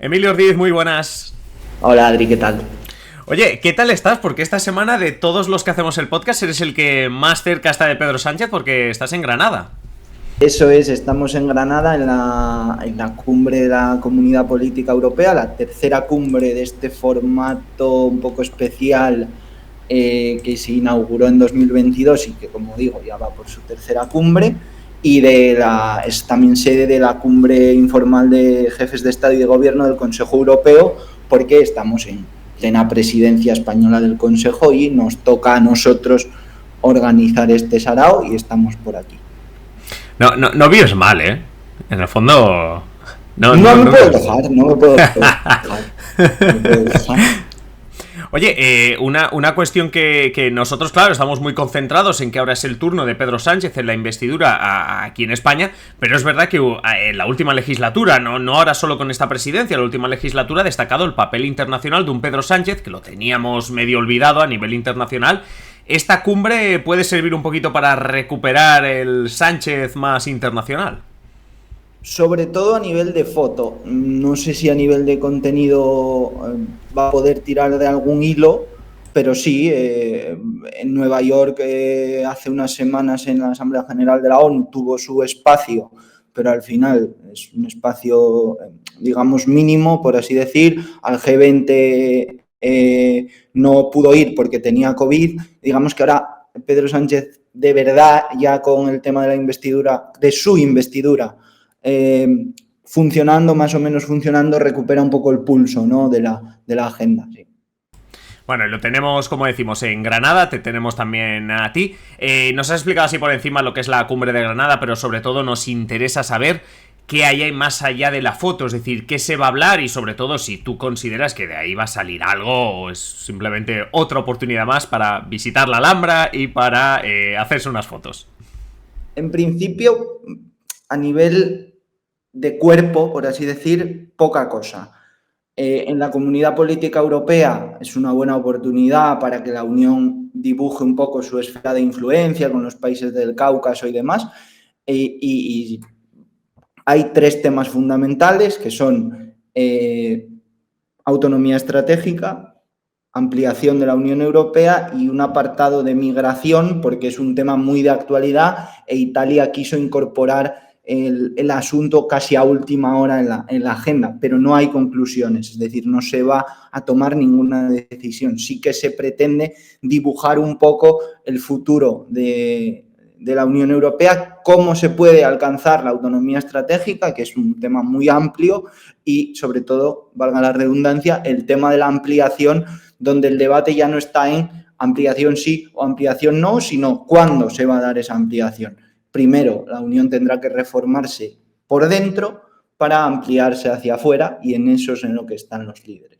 Emilio Ortiz, muy buenas. Hola Adri, ¿qué tal? Oye, ¿qué tal estás? Porque esta semana de todos los que hacemos el podcast eres el que más cerca está de Pedro Sánchez porque estás en Granada. Eso es, estamos en Granada en la cumbre de la Comunidad Política Europea, la tercera cumbre de este formato un poco especial que se inauguró en 2022 y que, como digo, ya va por su tercera cumbre, y es también sede de la cumbre informal de jefes de Estado y de Gobierno del Consejo Europeo, porque estamos en plena presidencia española del Consejo y nos toca a nosotros organizar este sarao y estamos por aquí. No vives mal, ¿eh? En el fondo... No me puedo dejar, no me puedo dejar. Oye, una cuestión que nosotros, claro, estamos muy concentrados en que ahora es el turno de Pedro Sánchez en la investidura aquí en España, pero es verdad que en la última legislatura, no ahora solo con esta presidencia, la última legislatura ha destacado el papel internacional de un Pedro Sánchez, que lo teníamos medio olvidado a nivel internacional. ¿Esta cumbre puede servir un poquito para recuperar el Sánchez más internacional? Sobre todo a nivel de foto. No sé si a nivel de contenido va a poder tirar de algún hilo, pero sí, en Nueva York hace unas semanas en la Asamblea General de la ONU tuvo su espacio, pero al final es un espacio, digamos, mínimo, por así decir. Al G20 no pudo ir porque tenía COVID. Digamos que ahora Pedro Sánchez, de verdad, ya con el tema de la investidura, de su investidura, funcionando, más o menos funcionando, recupera un poco el pulso, ¿no?, de la agenda. Sí. Bueno, lo tenemos, como decimos, en Granada, te tenemos también a ti. Nos has explicado así por encima lo que es la cumbre de Granada, pero sobre todo nos interesa saber qué hay más allá de la foto, es decir, qué se va a hablar y sobre todo si tú consideras que de ahí va a salir algo o es simplemente otra oportunidad más para visitar la Alhambra y para hacerse unas fotos. En principio, a nivel de cuerpo, por así decir, poca cosa. En la Comunidad Política Europea es una buena oportunidad para que la Unión dibuje un poco su esfera de influencia con los países del Cáucaso y demás. Y hay tres temas fundamentales que son autonomía estratégica, ampliación de la Unión Europea y un apartado de migración, porque es un tema muy de actualidad e Italia quiso incorporar el asunto casi a última hora en la agenda, pero no hay conclusiones, es decir, no se va a tomar ninguna decisión. Sí que se pretende dibujar un poco el futuro de la Unión Europea, cómo se puede alcanzar la autonomía estratégica, que es un tema muy amplio, y sobre todo, valga la redundancia, el tema de la ampliación, donde el debate ya no está en ampliación sí o ampliación no, sino cuándo se va a dar esa ampliación. Primero, la Unión tendrá que reformarse por dentro para ampliarse hacia afuera, y en eso es en lo que están los líderes.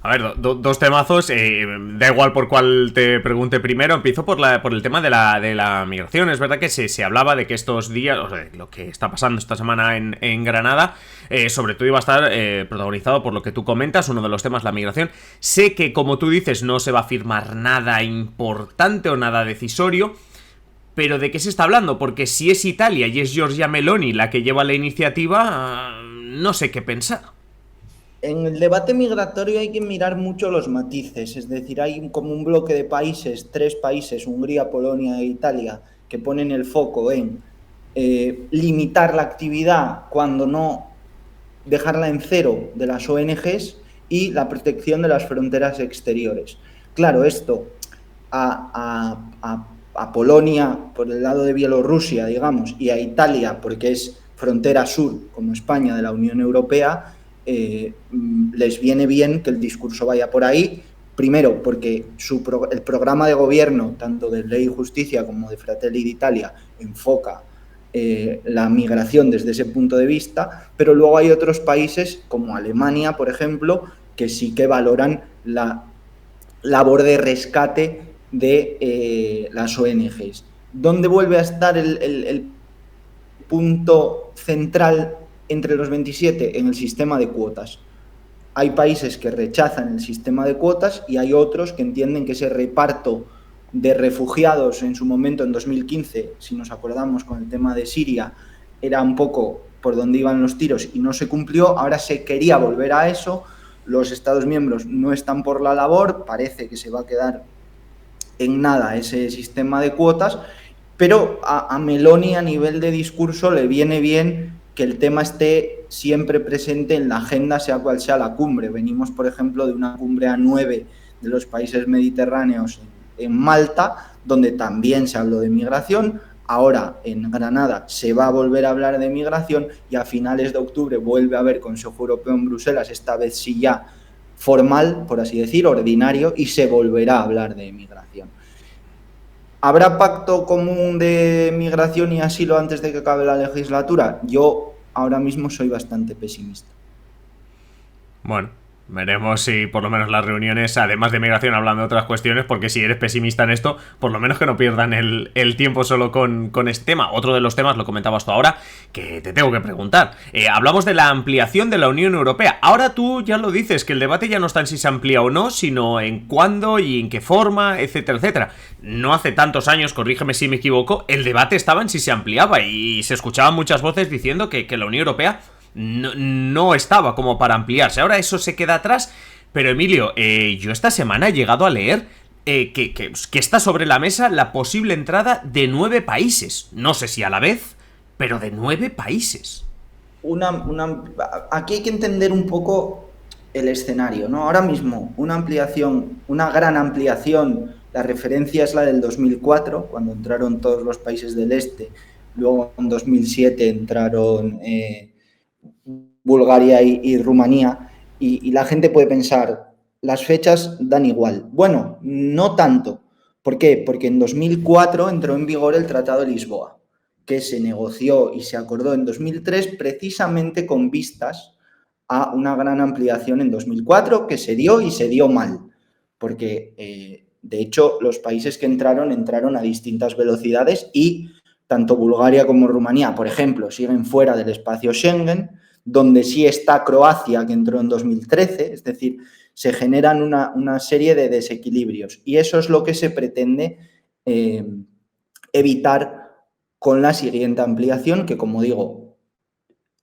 A ver, dos temazos, da igual por cuál te pregunte primero, empiezo por el tema de la migración. Es verdad que se hablaba de que estos días, o sea, lo que está pasando esta semana en Granada, sobre todo iba a estar protagonizado por lo que tú comentas, uno de los temas, la migración. Sé que, como tú dices, no se va a firmar nada importante o nada decisorio, pero ¿de qué se está hablando? Porque si es Italia y es Giorgia Meloni la que lleva la iniciativa, no sé qué pensar. En el debate migratorio hay que mirar mucho los matices, es decir, hay como un bloque de países, tres países, Hungría, Polonia e Italia, que ponen el foco en limitar la actividad, cuando no dejarla en cero, de las ONGs y la protección de las fronteras exteriores. Claro, esto a Polonia por el lado de Bielorrusia, digamos, y a Italia porque es frontera sur, como España, de la Unión Europea, les viene bien que el discurso vaya por ahí. Primero, porque el programa de gobierno, tanto de Ley y Justicia como de Fratelli d'Italia, enfoca la migración desde ese punto de vista, pero luego hay otros países, como Alemania, por ejemplo, que sí que valoran la labor de rescate de las ONGs. ¿Dónde vuelve a estar el punto central entre los 27? En el sistema de cuotas. Hay países que rechazan el sistema de cuotas y hay otros que entienden que ese reparto de refugiados en su momento, en 2015, si nos acordamos con el tema de Siria, era un poco por dónde iban los tiros y no se cumplió. Ahora se quería volver a eso. Los Estados miembros no están por la labor, parece que se va a quedar en nada ese sistema de cuotas, pero a Meloni a nivel de discurso le viene bien que el tema esté siempre presente en la agenda, sea cual sea la cumbre. Venimos, por ejemplo, de una cumbre A9 de los países mediterráneos en Malta, donde también se habló de migración. Ahora en Granada se va a volver a hablar de migración y a finales de octubre vuelve a haber Consejo Europeo en Bruselas, esta vez sí ya formal, por así decir, ordinario, y se volverá a hablar de migración. ¿Habrá pacto común de migración y asilo antes de que acabe la legislatura? Yo ahora mismo soy bastante pesimista. Bueno, veremos si por lo menos las reuniones, además de migración, hablan de otras cuestiones, porque si eres pesimista en esto, por lo menos que no pierdan el tiempo solo con este tema. Otro de los temas, lo comentabas tú ahora, que te tengo que preguntar. Hablamos de la ampliación de la Unión Europea. Ahora tú ya lo dices, que el debate ya no está en si se amplía o no, sino en cuándo y en qué forma, etcétera, etcétera. No hace tantos años, corrígeme si me equivoco, el debate estaba en si se ampliaba y se escuchaban muchas voces diciendo que la Unión Europea no estaba como para ampliarse. Ahora eso se queda atrás. Pero Emilio, yo esta semana he llegado a leer que está sobre la mesa la posible entrada de 9 países. No sé si a la vez, pero de 9 países. Aquí hay que entender un poco el escenario, ¿no? Ahora mismo, una ampliación, una gran ampliación, la referencia es la del 2004, cuando entraron todos los países del este. Luego en 2007 entraron Bulgaria y Rumanía, y la gente puede pensar, las fechas dan igual. Bueno, no tanto. ¿Por qué? Porque en 2004 entró en vigor el Tratado de Lisboa, que se negoció y se acordó en 2003 precisamente con vistas a una gran ampliación en 2004, que se dio y se dio mal, porque de hecho los países que entraron a distintas velocidades y tanto Bulgaria como Rumanía, por ejemplo, siguen fuera del espacio Schengen, donde sí está Croacia, que entró en 2013, es decir, se generan una serie de desequilibrios y eso es lo que se pretende evitar con la siguiente ampliación, que como digo,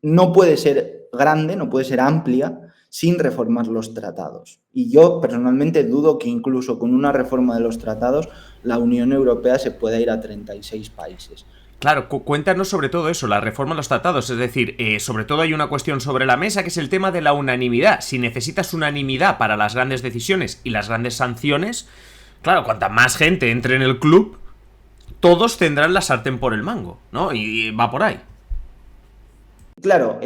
no puede ser grande, no puede ser amplia, sin reformar los tratados. Y yo personalmente dudo que incluso con una reforma de los tratados la Unión Europea se pueda ir a 36 países. Claro, cuéntanos sobre todo eso, la reforma de los tratados. Es decir, sobre todo hay una cuestión sobre la mesa que es el tema de la unanimidad. Si necesitas unanimidad para las grandes decisiones y las grandes sanciones, claro, cuanta más gente entre en el club, todos tendrán la sartén por el mango, ¿no? Y va por ahí. Claro,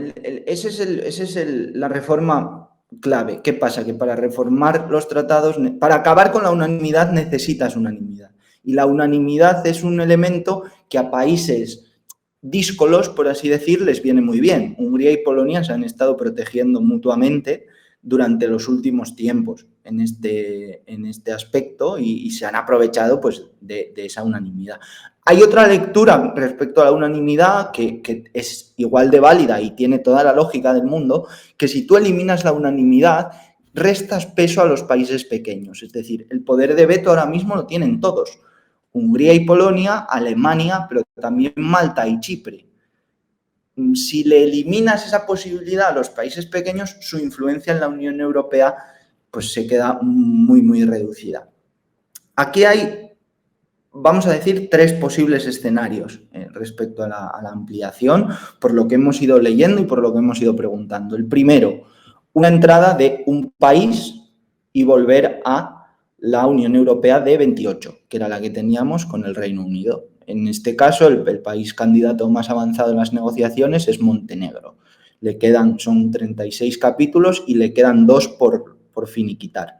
esa es la reforma clave. ¿Qué pasa? Que para reformar los tratados, para acabar con la unanimidad necesitas unanimidad. Y la unanimidad es un elemento que a países díscolos, por así decir, les viene muy bien. Hungría y Polonia se han estado protegiendo mutuamente durante los últimos tiempos en este aspecto y se han aprovechado pues, de esa unanimidad. Hay otra lectura respecto a la unanimidad que es igual de válida y tiene toda la lógica del mundo, que si tú eliminas la unanimidad, restas peso a los países pequeños. Es decir, el poder de veto ahora mismo lo tienen todos. Hungría y Polonia, Alemania, pero también Malta y Chipre. Si le eliminas esa posibilidad a los países pequeños, su influencia en la Unión Europea pues se queda muy, muy reducida. Aquí hay, vamos a decir, 3 posibles escenarios respecto a la ampliación, por lo que hemos ido leyendo y por lo que hemos ido preguntando. El primero, una entrada de un país y volver a la Unión Europea de 28, que era la que teníamos con el Reino Unido. En este caso, el país candidato más avanzado en las negociaciones es Montenegro. Son 36 capítulos y le quedan 2 por finiquitar.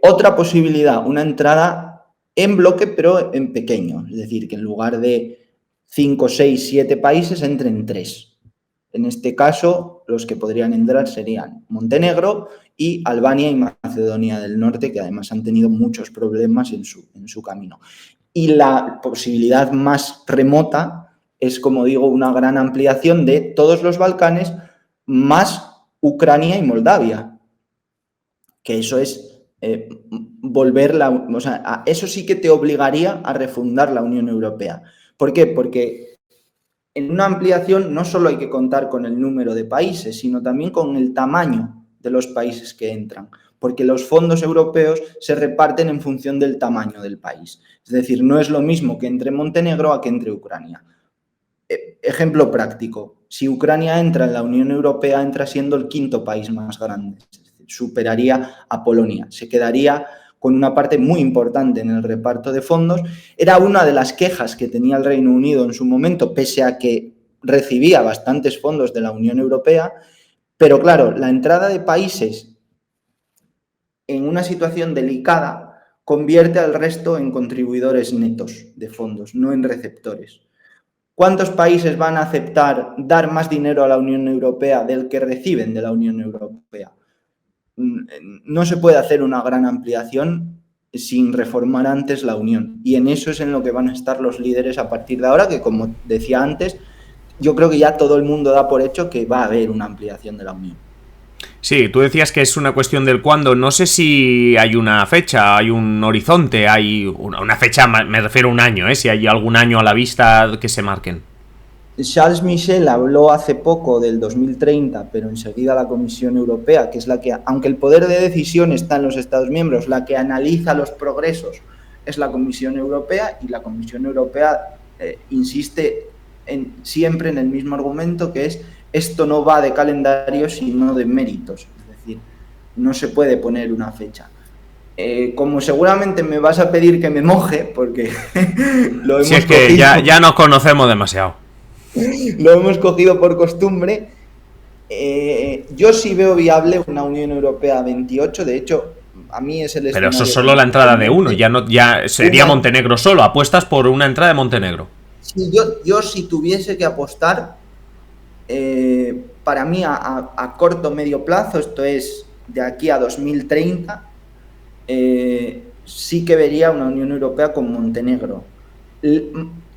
Otra posibilidad, una entrada en bloque, pero en pequeño. Es decir, que en lugar de 5, 6, 7 países, entren 3. En este caso, los que podrían entrar serían Montenegro y Albania y Macedonia del Norte, que además han tenido muchos problemas en su camino. Y la posibilidad más remota es, como digo, una gran ampliación de todos los Balcanes más Ucrania y Moldavia, que eso es eso sí que te obligaría a refundar la Unión Europea. ¿Por qué? Porque En una ampliación no solo hay que contar con el número de países, sino también con el tamaño de los países que entran, porque los fondos europeos se reparten en función del tamaño del país. Es decir, no es lo mismo que entre Montenegro a que entre Ucrania. Ejemplo práctico, si Ucrania entra en la Unión Europea, entra siendo el quinto país más grande, es decir, superaría a Polonia, se quedaría con una parte muy importante en el reparto de fondos. Era una de las quejas que tenía el Reino Unido en su momento, pese a que recibía bastantes fondos de la Unión Europea, pero claro, la entrada de países en una situación delicada convierte al resto en contribuidores netos de fondos, no en receptores. ¿Cuántos países van a aceptar dar más dinero a la Unión Europea del que reciben de la Unión Europea? No se puede hacer una gran ampliación sin reformar antes la Unión. Y en eso es en lo que van a estar los líderes a partir de ahora, que como decía antes, yo creo que ya todo el mundo da por hecho que va a haber una ampliación de la Unión. Sí, tú decías que es una cuestión del cuándo. No sé si hay una fecha, hay un horizonte, hay una fecha, me refiero a un año, si hay algún año a la vista que se marquen. Charles Michel habló hace poco del 2030, pero enseguida la Comisión Europea, que es la que, aunque el poder de decisión está en los Estados miembros, la que analiza los progresos es la Comisión Europea, y la Comisión Europea insiste siempre en el mismo argumento, que es: esto no va de calendario, sino de méritos. Es decir, no se puede poner una fecha. Como seguramente me vas a pedir que me moje, porque lo hemos es que ya nos conocemos demasiado. Lo hemos cogido por costumbre. Yo sí veo viable una Unión Europea 28. De hecho, a mí es el escenario. Pero eso es solo la entrada de uno. Ya sería Montenegro solo. Apuestas por una entrada de Montenegro. Sí, yo si tuviese que apostar, para mí a corto o medio plazo, esto es de aquí a 2030, sí que vería una Unión Europea con Montenegro.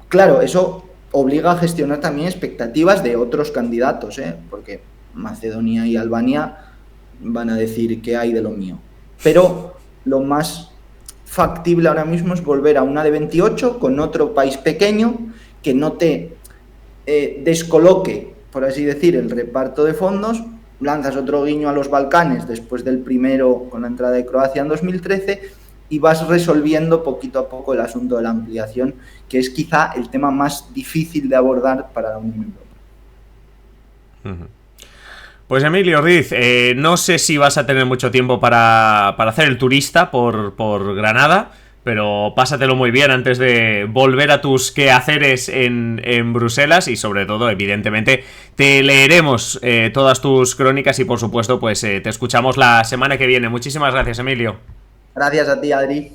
Claro, eso obliga a gestionar también expectativas de otros candidatos, porque Macedonia y Albania van a decir que hay de lo mío. Pero lo más factible ahora mismo es volver a una de 28 con otro país pequeño que no te descoloque, por así decir, el reparto de fondos. Lanzas otro guiño a los Balcanes después del primero con la entrada de Croacia en 2013 y vas resolviendo poquito a poco el asunto de la ampliación, que es quizá el tema más difícil de abordar para la Unión Europea. Pues Emilio Riz, no sé si vas a tener mucho tiempo para hacer el turista por Granada, pero pásatelo muy bien antes de volver a tus quehaceres en Bruselas, y sobre todo, evidentemente, te leeremos todas tus crónicas y por supuesto pues te escuchamos la semana que viene. Muchísimas gracias, Emilio. Gracias a ti, Adri.